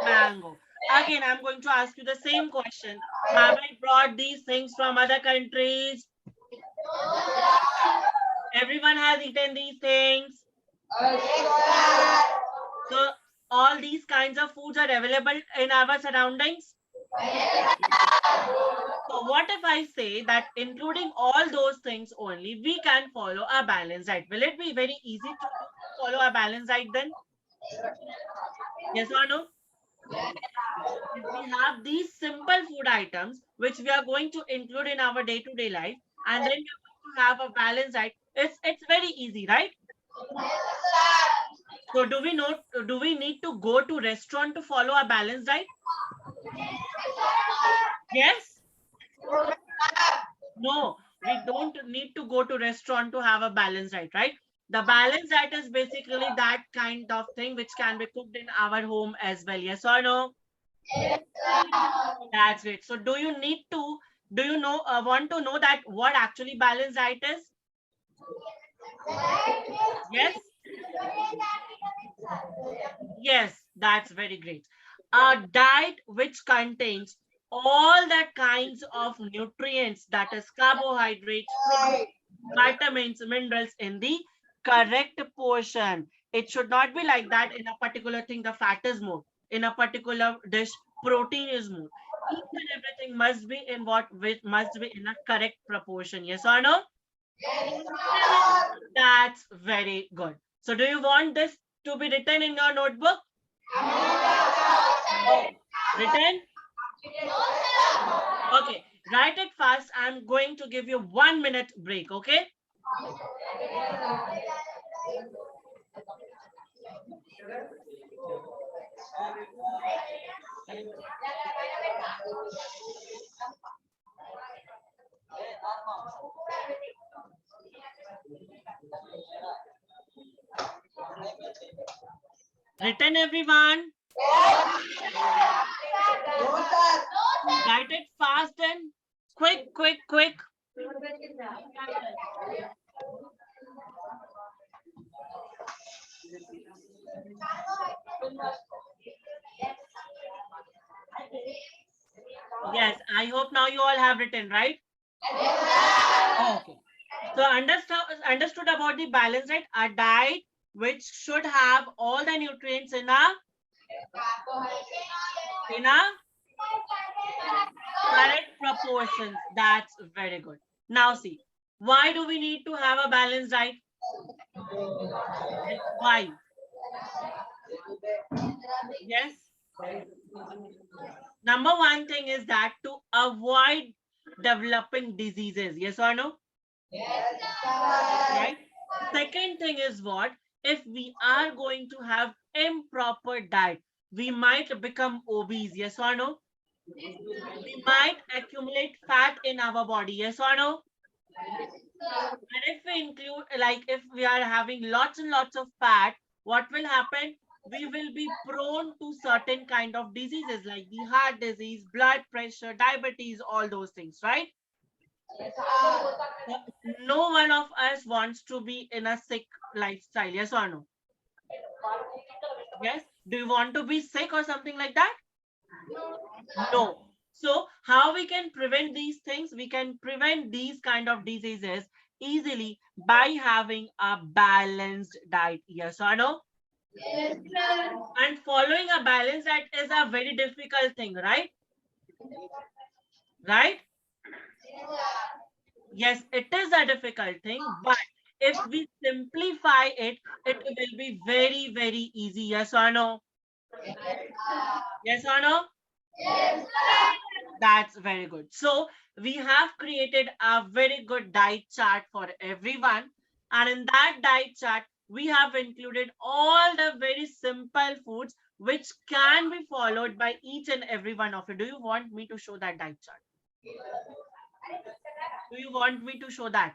mango. Again, I'm going to ask you the same question. Have I brought these things from other countries? Everyone has eaten these things. So all these kinds of foods are available in our surroundings. So what if I say that including all those things only, we can follow a balanced diet? Will it be very easy to follow a balanced diet then? Yes or no? If we have these simple food items, which we are going to include in our day-to-day life, and then we're going to have a balanced diet, it's very easy, right? So do we need to go to restaurant to follow a balanced diet? Yes? No, we don't need to go to restaurant to have a balanced diet, right? The balanced diet is basically that kind of thing which can be cooked in our home as well. Yes or no? That's great. So do you know, want to know that what actually balanced diet is? Yes? Yes, that's very great. A diet which contains all the kinds of nutrients, that is carbohydrates, protein, vitamins, minerals in the correct portion. It should not be like that in a particular thing, the fat is more. In a particular dish, protein is more. Each and everything must be in must be in a correct proportion. Yes or no? That's very good. So do you want this to be written in your notebook? Oh, written? Okay, write it fast. I'm going to give you 1 minute break, okay? Written, everyone? Write it fast and quick, quick, quick. Yes, I hope now you all have written, right? Okay. So understood about the balance, right? A diet which should have all the nutrients in a correct proportions. That's very good. Now see, why do we need to have a balanced diet? Why? Yes. Number one thing is that to avoid developing diseases. Yes or no? Right. Second thing is what? If we are going to have improper diet, we might become obese. Yes or no? We might accumulate fat in our body. Yes or no? And if we include, like, if we are having lots and lots of fat, what will happen? We will be prone to certain kind of diseases like the heart disease, blood pressure, diabetes, all those things, right? No one of us wants to be in a sick lifestyle. Yes or no? Yes. Do you want to be sick or something like that? No. So how we can prevent these things? We can prevent these kind of diseases easily by having a balanced diet. Yes or no? Yes, sir. And following a balanced diet is a very difficult thing, right? Right? Yes, it is a difficult thing, but if we simplify it, it will be very, very easy. Yes or no? Yes or no? Yes, That's very good. So we have created a very good diet chart for everyone. And in that diet chart, we have included all the very simple foods which can be followed by each and every one of you. Do you want me to show that diet chart? Do you want me to show that?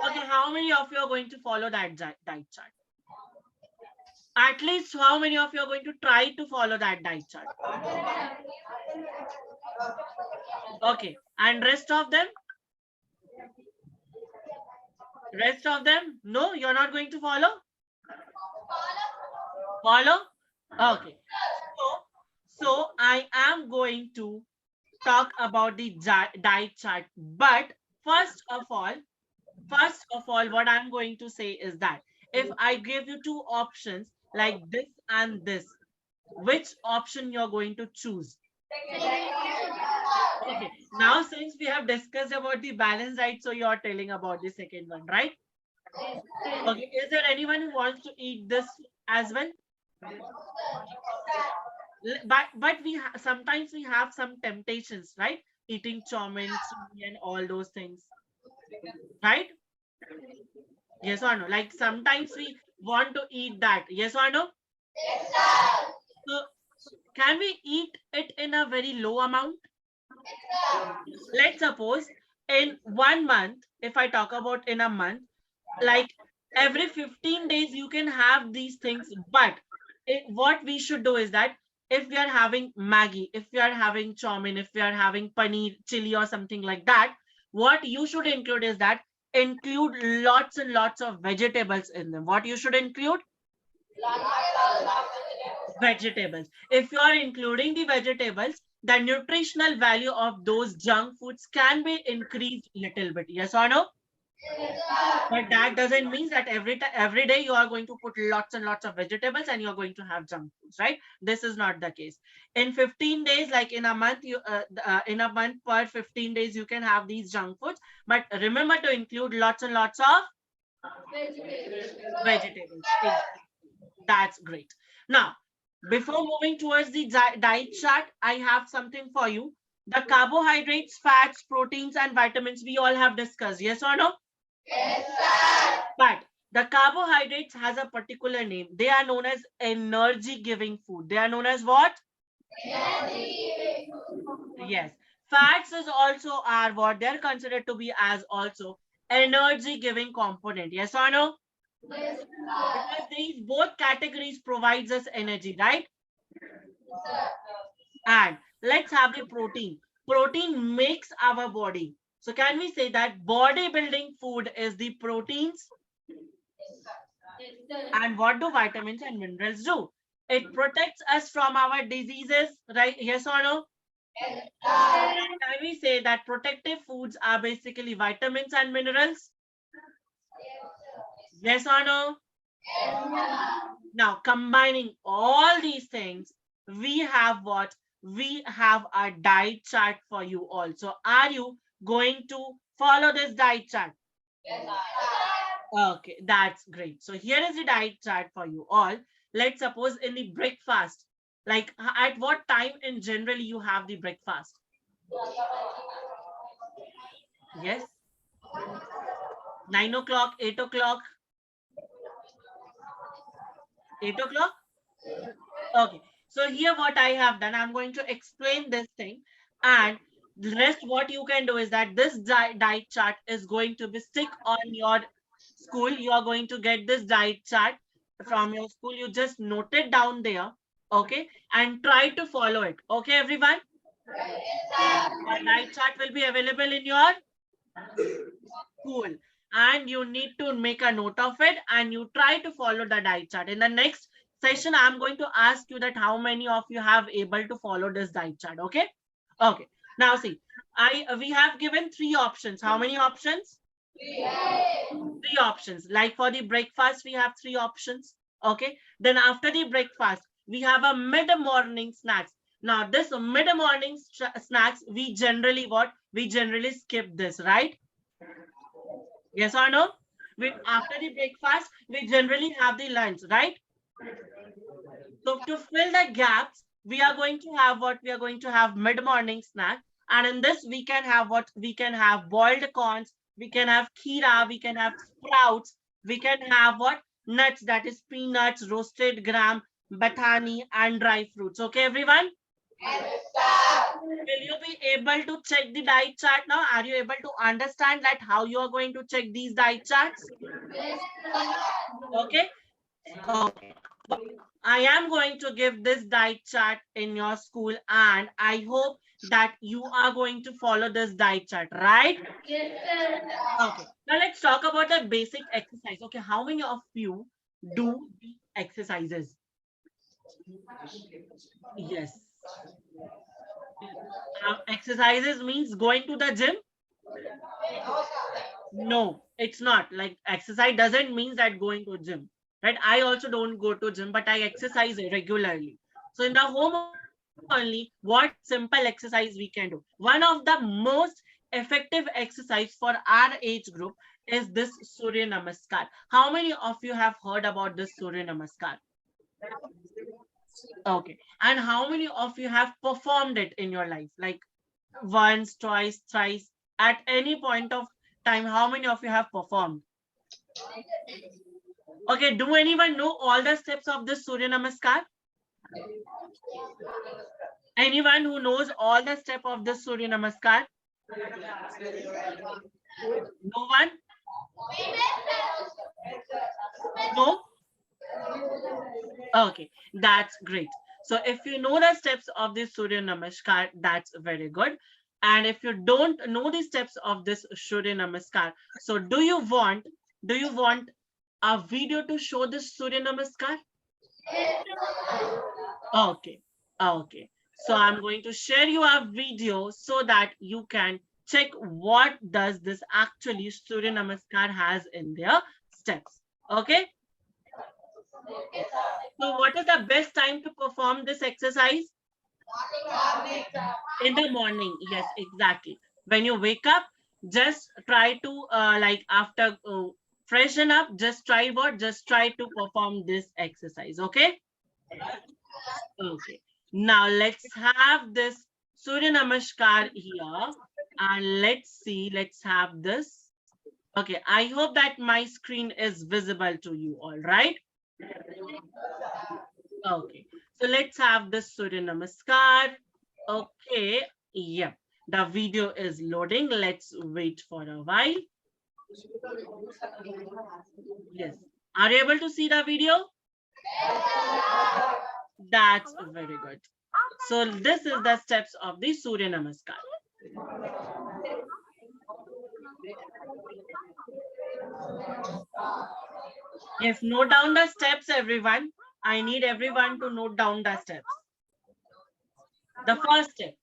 Okay, how many of you are going to follow that diet chart? At least how many of you are going to try to follow that diet chart? Okay, and rest of them? Rest of them? No, you're not going to follow? Follow? Okay. So, so I am going to talk about the diet chart. But first of all, what I'm going to say is that if I give you two options like this and this, which option you're going to choose? Okay. Now, since we have discussed about the balance diet, so you're telling about the second one, right? Okay. Is there anyone who wants to eat this as well? But sometimes we have some temptations, right? Eating chow mein, chili and all those things, right? Yes or no? Like sometimes we want to eat that. Yes or no? So can we eat it in a very low amount? Let's suppose in 1 month, if I talk about in a month, like every 15 days you can have these things, but what we should do is that if we are having maggie, if we are having chow mein, if we are having paneer chili or something like that, what you should include is that include lots and lots of vegetables in them. What you should include? Vegetables. If you are including the vegetables, the nutritional value of those junk foods can be increased little bit. Yes or no? But that doesn't mean that every day you are going to put lots and lots of vegetables and you're going to have junk foods, right? This is not the case. In 15 days, like in a month, in a month per 15 days, you can have these junk foods. But remember to include lots and lots of vegetables. That's great. Now, before moving towards the diet chart, I have something for you. The carbohydrates, fats, proteins, and vitamins we all have discussed. Yes or no? But the carbohydrates has a particular name. They are known as energy giving food. They are known as what? Yes. Fats is also are what they're considered to be as also energy giving component. Yes or no? Because these both categories provides us energy, right? And let's have the protein. Protein makes our body. So can we say that bodybuilding food is the proteins? And what do vitamins and minerals do? It protects us from our diseases, right? Yes or no? Can we say that protective foods are basically vitamins and minerals? Yes or no? Now, combining all these things, we have what? We have a diet chart for you all. So, are you going to follow this diet chart? Okay, that's great. So, here is the diet chart for you all. Let's suppose in the breakfast, like at what time in generally you have the breakfast? Yes, 9 o'clock, 8 o'clock, 8 o'clock. Okay, so here what I have done, I'm going to explain this thing, and the rest what you can do is that this diet chart is going to be stick on your school. You are going to get this diet chart from your school. You just note it down there, okay, and try to follow it. Okay, everyone. The diet chart will be available in your school. and you need to make a note of it and you try to follow the diet chart. In the next session, I'm going to ask you that how many of you have able to follow this diet chart. Okay. Okay. Now see, we have given three options. How many options? Three options. Like for the breakfast, we have three options. Okay. Then after the breakfast, we have a mid-morning snacks. Now this mid-morning snacks, we generally what? We generally skip this, right? Yes or no? After the breakfast, we generally have the lunch, right? So to fill the gaps, we are going to have what? We are going to have mid-morning snack. And in this, we can have what? We can have boiled corns, we can have kheera, we can have sprouts, we can have what? Nuts, that is peanuts, roasted gram, bathani, and dry fruits. Okay, everyone? Will you be able to check the diet chart now? Are you able to understand that how you are going to check these diet charts? Okay. Okay. I am going to give this diet chart in your school and I hope that you are going to follow this diet chart, right? Okay. Now let's talk about the basic exercise. Okay. How many of you do the exercises? Yes. Exercises means going to the gym? No, it's not. Like exercise doesn't mean that going to gym, right? I also don't go to gym, but I exercise regularly. So in the home only, what simple exercise we can do? One of the most effective exercise for our age group is this Surya Namaskar. How many of you have heard about this Surya Namaskar? Okay. And how many of you have performed it in your life? Like once, twice, thrice, at any point of time, how many of you have performed? Okay, do anyone know all the steps of this Surya Namaskar? Anyone who knows all the steps of this Surya Namaskar? No one? No? Okay, that's great. So if you know the steps of this Surya Namaskar, that's very good. And if you don't know the steps of this Surya Namaskar, so do you want a video to show this Surya Namaskar? Okay. Okay. So I'm going to share you a video so that you can check what does this actually Surya Namaskar has in their steps. Okay. So what is the best time to perform this exercise? In the morning. Yes, exactly. When you wake up, just try to like after freshen up, just try what? Just try to perform this exercise. Okay. Okay. Now let's have this Surya Namaskar here. And let's see, let's have this. Okay, I hope that my screen is visible to you all, right? Okay, so let's have this Surya Namaskar. Okay, yeah, the video is loading. Let's wait for a while. Yes, are you able to see the video? That's very good. So this is the steps of the Surya Namaskar. Yes, note down the steps, everyone. I need everyone to note down the steps. The first step.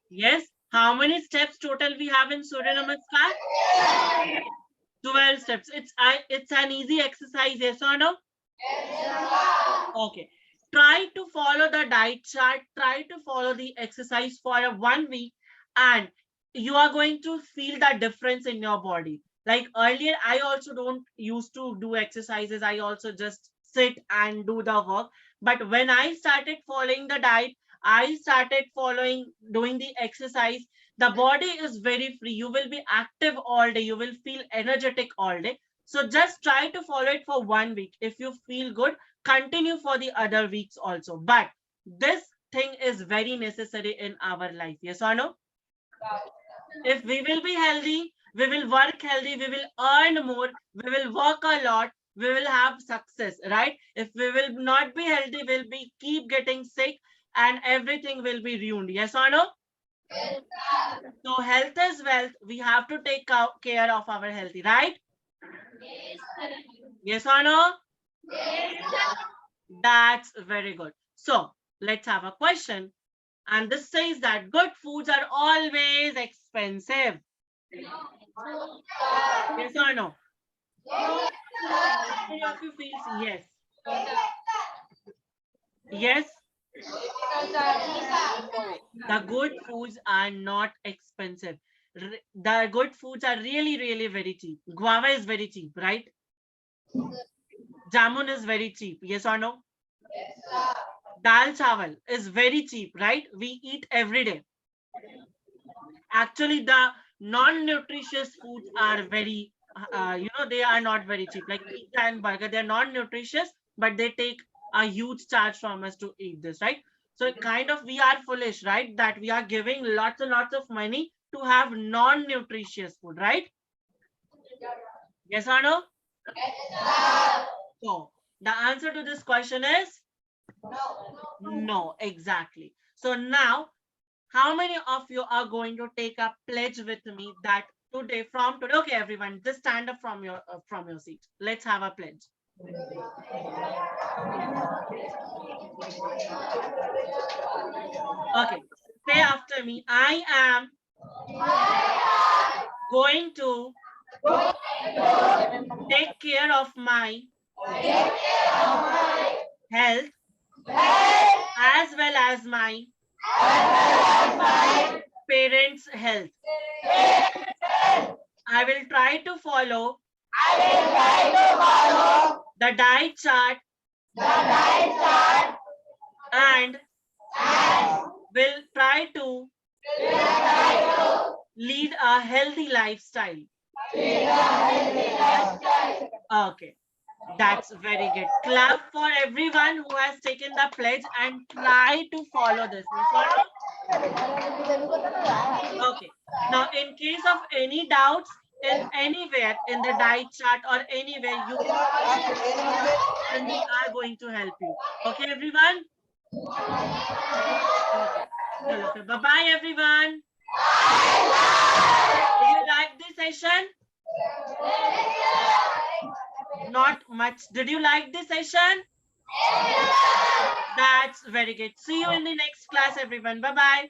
Yes. How many steps total we have in Surya Namaskar? 12 steps. It's an easy exercise, yes or no? Okay. Try to follow the diet chart. Try to follow the exercise for a 1 week and you are going to feel the difference in your body. Like earlier, I also don't used to do exercises. I also just sit and do the work. But when I started following the diet, I started doing the exercise. The body is very free. You will be active all day. You will feel energetic all day. So just try to follow it for 1 week. If you feel good, continue for the other weeks also. But this thing is very necessary in our life. Yes or no? If we will be healthy, We will work healthy, we will earn more, we will work a lot, we will have success, right? If we will not be healthy, we'll be keep getting sick and everything will be ruined. Yes or no? So health is wealth. We have to take care of our healthy, right? Yes or no? That's very good. So let's have a question. And this says that good foods are always expensive. Yes or no? How many of you feels yes? Yes, the good foods are not expensive. The good foods are really, really very cheap. Guava is very cheap, right? Jamun is very cheap. Yes or no? Dal chawal is very cheap, right? We eat every day. Actually, the non-nutritious foods are very, they are not very cheap. Like pizza and burger, they're non-nutritious, but they take a huge charge from us to eat this, right? So kind of we are foolish, right? That we are giving lots and lots of money to have non-nutritious food, right? Yes or no? So the answer to this question is no, exactly. So now, how many of you are going to take a pledge with me that today, from today, okay, everyone, just stand up from your seat. Let's have a pledge. Okay, say after me. I am going to take care of my health as well as my parents' health. I will try to follow the diet chart and will try to lead a healthy lifestyle. Okay, that's very good. Clap for everyone who has taken the pledge and try to follow this. Okay, now in case of any doubts in anywhere in the diet chart or anywhere, you and we are going to help you. Okay, everyone? Okay. Bye-bye, everyone. Did you like this session? Not much. Did you like this session? That's very good. See you in the next class, everyone. Bye-bye.